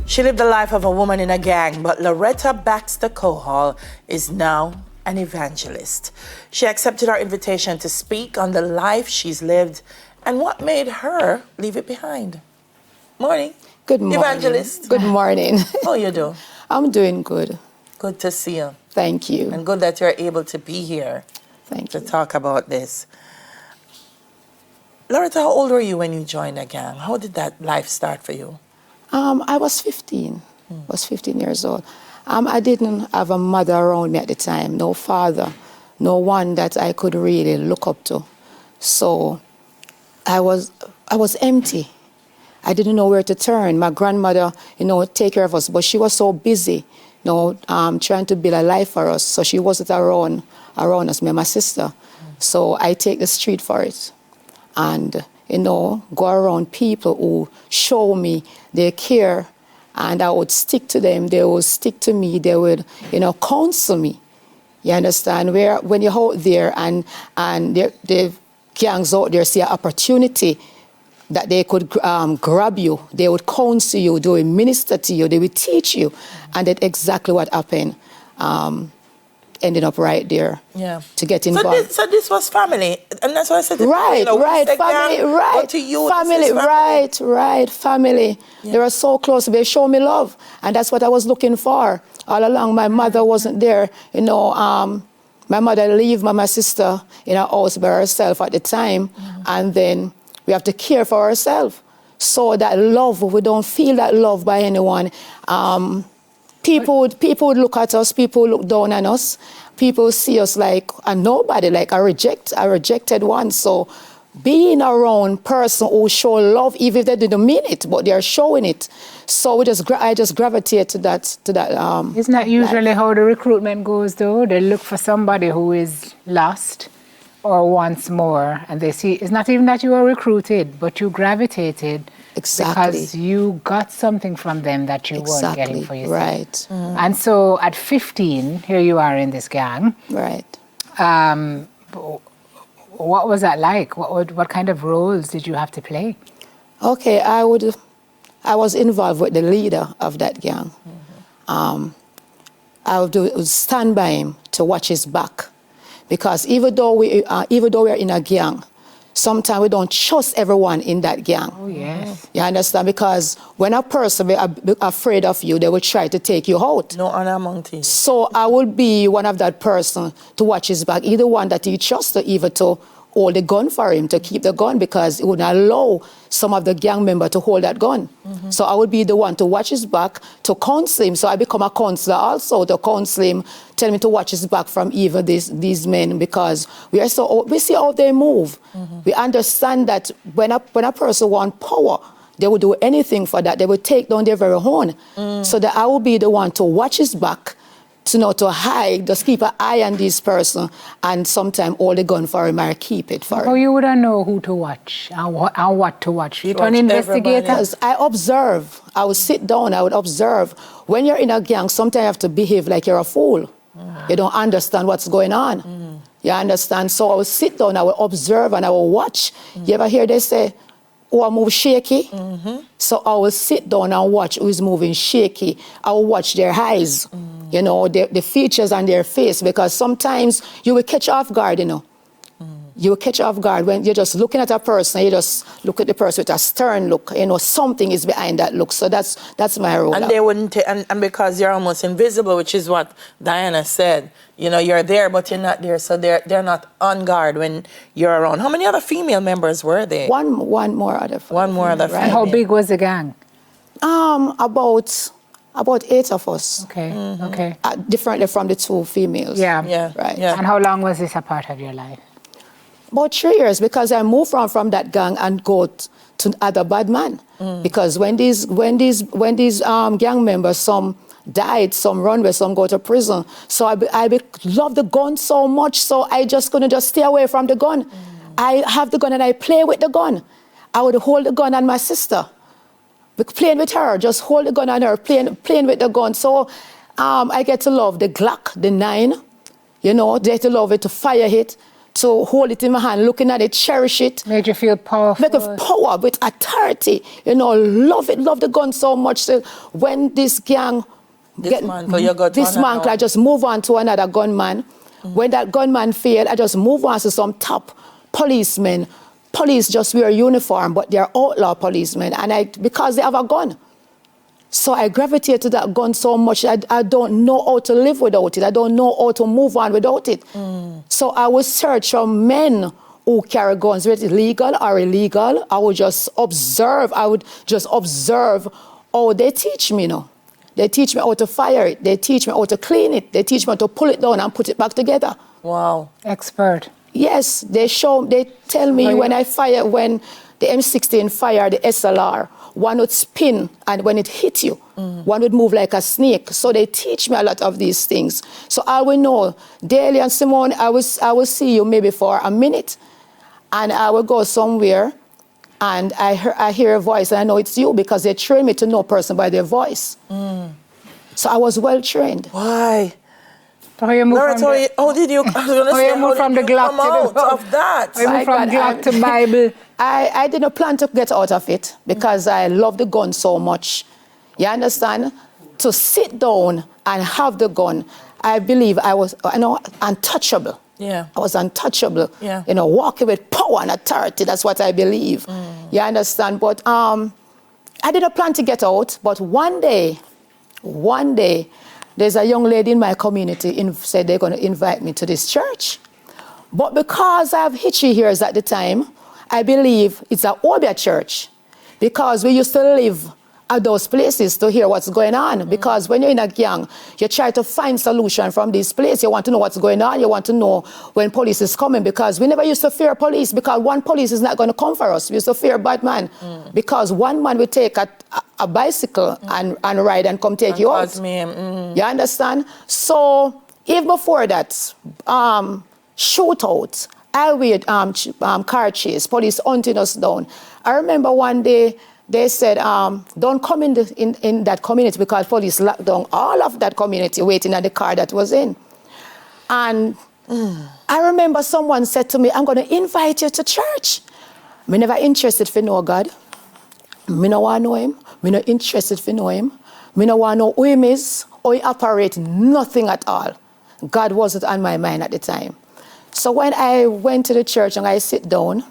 She lived the life of a woman in a gang, but Lorretta Baxter-Cohall is now an evangelist. She accepted our invitation to speak on the life she's lived and what made her leave it behind. Morning. Good morning. Evangelist. Good morning. How you do? I'm doing good. Good to see you. Thank you. And good that you're able to be here to talk about this. Lorretta, how old were you when you joined a gang? How did that life start for you? I was 15. I was 15 years old. I didn't have a mother around me at the time, no father, no one that I could really look up to. So I was empty. I didn't know where to turn. My grandmother, take care of us, but she was so busy, trying to build a life for us. So she wasn't around us, me and my sister. So I take the street for it. And, go around people who show me their care, and I would stick to them. They would stick to me. They would, counsel me. You understand? When you're out there and the gangs out there see an opportunity that they could grab you, they would counsel you, they would minister to you, they would teach you. And that's exactly what happened. Ending up right there to get involved. So this was family, and that's why I said right, family, right, to you, family, right, family. Yeah. They were so close. They show me love, and that's what I was looking for all along. My mother wasn't there, my mother leave my sister in her house by herself at the time, and then we have to care for ourselves. So that love, we don't feel that love by anyone. People would look at us, people would look down on us, people see us like a nobody, like a rejected one. So being around person who show love, even if they didn't mean it, but they are showing it. So I just gravitate to that. Isn't that usually how the recruitment goes, though? They look for somebody who is lost or wants more, and they see it's not even that you were recruited, but you gravitated. Exactly. Because you got something from them that you weren't getting for yourself. Right. And so at 15, here you are in this gang. Right. What was that like? What kind of roles did you have to play? Okay, I was involved with the leader of that gang. I would stand by him to watch his back, because even though we're in a gang, sometimes we don't trust everyone in that gang. Oh, yes. You understand? Because when a person is afraid of you, they will try to take you out. No honor among thieves. So I would be one of that person to watch his back, either one that he trusts or even to hold the gun for him, to keep the gun, because it wouldn't allow some of the gang members to hold that gun. So I would be the one to watch his back, to counsel him. So I become a counselor also, to counsel him, tell him to watch his back from even these men, because we see how they move. We understand that when a person wants power, they will do anything for that. They will take down their very own. So that I will be the one to watch his back, to hide, just keep an eye on this person, and sometimes hold the gun for him or keep it for him. How you would know who to watch and what to watch? You're an investigator? Because I observe. I would sit down, I would observe. When you're in a gang, sometimes you have to behave like you're a fool. You don't understand what's going on. You understand? So I would sit down, I would observe, and I would watch. You ever hear they say, "Oh, I move shaky"? So I will sit down and watch who is moving shaky. I will watch their eyes, the features on their face, because sometimes you will catch off guard, You will catch off guard when you're just looking at a person, you just look at the person with a stern look, something is behind that look. So that's my role. And they wouldn't, and because you're almost invisible, which is what Diana said, you're there, but you're not there. So they're not on guard when you're around. How many other female members were there? One more other. One more other female. And how big was the gang? About 8 of us. Okay, okay. Differently from the 2 females. Yeah. Right. Yeah. And how long was this a part of your life? About 3 years, because I moved from that gang and go to other bad man. Because when these gang members, some died, some run away, some go to prison. So I love the gun so much, so I just couldn't just stay away from the gun. I have the gun and I play with the gun. I would hold the gun on my sister, playing with her, just hold the gun on her, playing with the gun. So I get to love the Glock, the 9, they get to love it, to fire it, to hold it in my hand, looking at it, cherish it. Made you feel powerful. Make of power, with authority. Love it, love the gun so much. So when this gang dismantle, I just move on to another gunman. When that gunman failed, I just move on to some top policemen. Police just wear a uniform, but they're outlaw policemen, and because they have a gun. So I gravitate to that gun so much, I don't know how to live without it. I don't know how to move on without it. So I would search for men who carry guns, whether it's legal or illegal. I would just observe. I would just observe how they teach me, They teach me how to fire it. They teach me how to clean it. They teach me how to pull it down and put it back together. Wow. Expert. Yes, they tell me when the M16 fire the SLR, one would spin, and when it hit you, one would move like a snake. So they teach me a lot of these things. So I will know, daily, and Simone, I will see you maybe for a minute, and I will go somewhere, and I hear a voice, and I know it's you because they train me to know a person by their voice. So I was well trained. Why? How you move how did you move from the Glock to the of that? How you move from Glock to Bible? I didn't plan to get out of it because I love the gun so much. You understand? To sit down and have the gun, I believe I was, untouchable. Yeah. I was untouchable. Yeah. Walking with power and authority. That's what I believe. You understand? But I didn't plan to get out. But one day, there's a young lady in my community said they're going to invite me to this church. But because I have hitchy ears at the time, I believe it's a Obia church. Because we used to live at those places to hear what's going on. Because when you're in a gang, you try to find solution from this place. You want to know what's going on. You want to know when police is coming. Because we never used to fear police, because one police is not going to come for us. We used to fear bad man. Because one man will take a bicycle and ride and come take you out. You understand? So even before that, shootout, highway car chase, police hunting us down. I remember one day, they said, don't come in that community because police locked down all of that community waiting at the car that was in. And I remember someone said to me, I'm going to invite you to church. I'm never interested to know God. I don't want to know him. I'm not interested to know him. I don't want to know who him is, or he operates, nothing at all. God wasn't on my mind at the time. So when I went to the church and I sit down,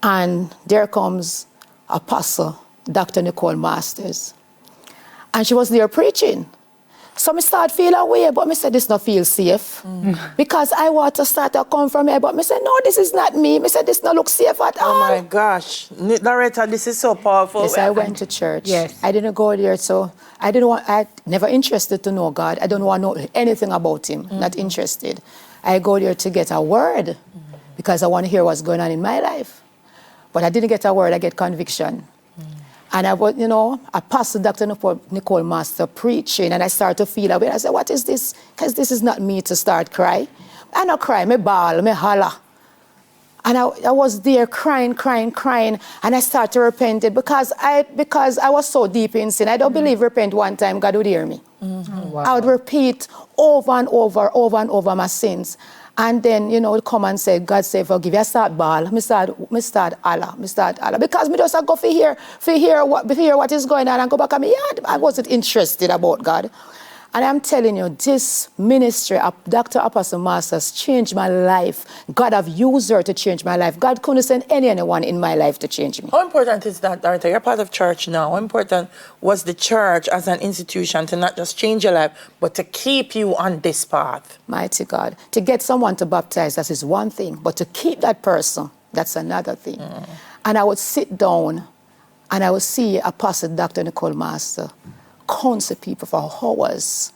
and there comes Apostle Dr. Nicole Masters. And she was there preaching. So I started feeling away, but I said, this not feel safe. Because I want to start to come from here, but I said, no, this is not me. I said, this not look safe at all. Oh my gosh. Lorretta, this is so powerful. Yes, I went to church. Yes. I didn't go there, so I never interested to know God. I don't want to know anything about him, not interested. I go there to get a word, because I want to hear what's going on in my life. But I didn't get a word, I get conviction. And I was, Apostle Dr. Nicole Master preaching, and I started to feel away. I said, what is this? Because this is not me to start cry. I don't cry, me bawl, me holler. And I was there crying, and I started to repent it because I was so deep in sin. I don't believe repent one time, God would hear me. Wow. I would repeat over and over my sins. And then, would come and say, God say, forgive you. I start bawl. I start Allah. Because I just go for hear what is going on and go back on my yard. I wasn't interested about God. And I'm telling you, this ministry of Dr. Apostle Masters changed my life. God have used her to change my life. God couldn't send anyone in my life to change me. How important is that, Lorretta? You're part of church now. How important was the church as an institution to not just change your life, but to keep you on this path? Mighty God. To get someone to baptize, that is one thing. But to keep that person, that's another thing. And I would sit down and I would see Apostle Dr. Nicole Master counsel people for hours.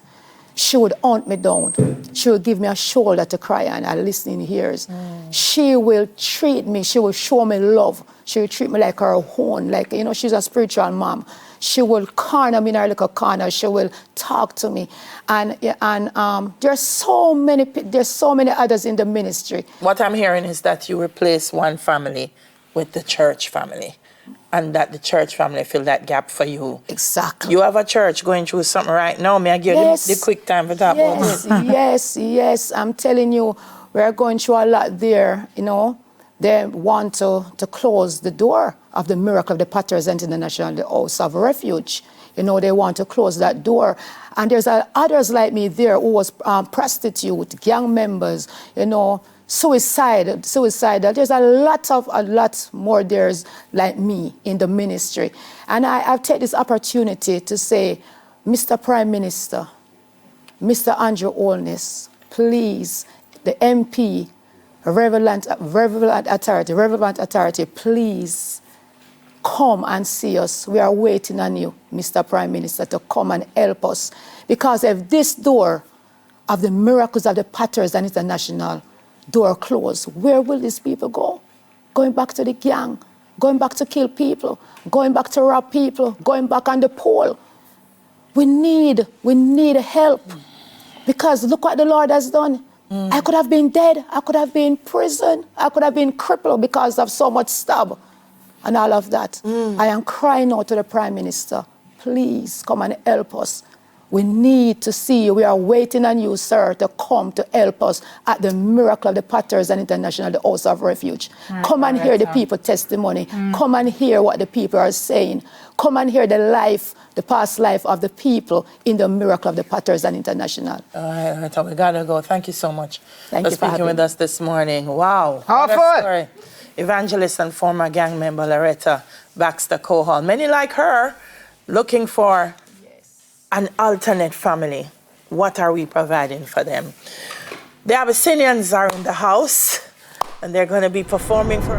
She would hunt me down. She would give me a shoulder to cry on, a listening ears. She will treat me. She will show me love. She will treat me like her own. Like, she's a spiritual mom. She will corner me in her little corner. She will talk to me. And there's so many others in the ministry. What I'm hearing is that you replace one family with the church family, and that the church family fill that gap for you. Exactly. You have a church going through something right now. May I give you the quick time for that? Yes. I'm telling you, We are going through a lot there, you know. They want to close the door of the Miracle of the Potters International, the House of Refuge. You know, they want to close that door. And there's others like me there who was prostitute, gang members, you know, suicidal. There's a lot more there's like me in the ministry. And I've taken this opportunity to say, Mr. Prime Minister, Mr. Andrew Holness, please, the MP, relevant authority, please come and see us. We are waiting on you, Mr. Prime Minister, to come and help us. Because if this door of the Miracles of the Potters and International door closed, where will these people go? Going back to the gang, going back to kill people, going back to rob people, going back on the pole. We need help. Because look what the Lord has done. I could have been dead. I could have been in prison. I could have been crippled because of so much stab and all of that. I am crying out to the Prime Minister. Please come and help us. We need to see you. We are waiting on you, sir, to come to help us at the Miracle of the Potters and International, the House of Refuge. Come and hear the people's testimony. Come and hear what the people are saying. Come and hear the past life of the people in the Miracle of the Potters and International. All right, we gotta go. Thank you so much for speaking with us this morning. Wow. Powerful. Evangelist and former gang member Lorretta Baxter-Cohall. Many like her looking for an alternate family. What are we providing for them? The Abyssinians are in the house and they're going to be performing for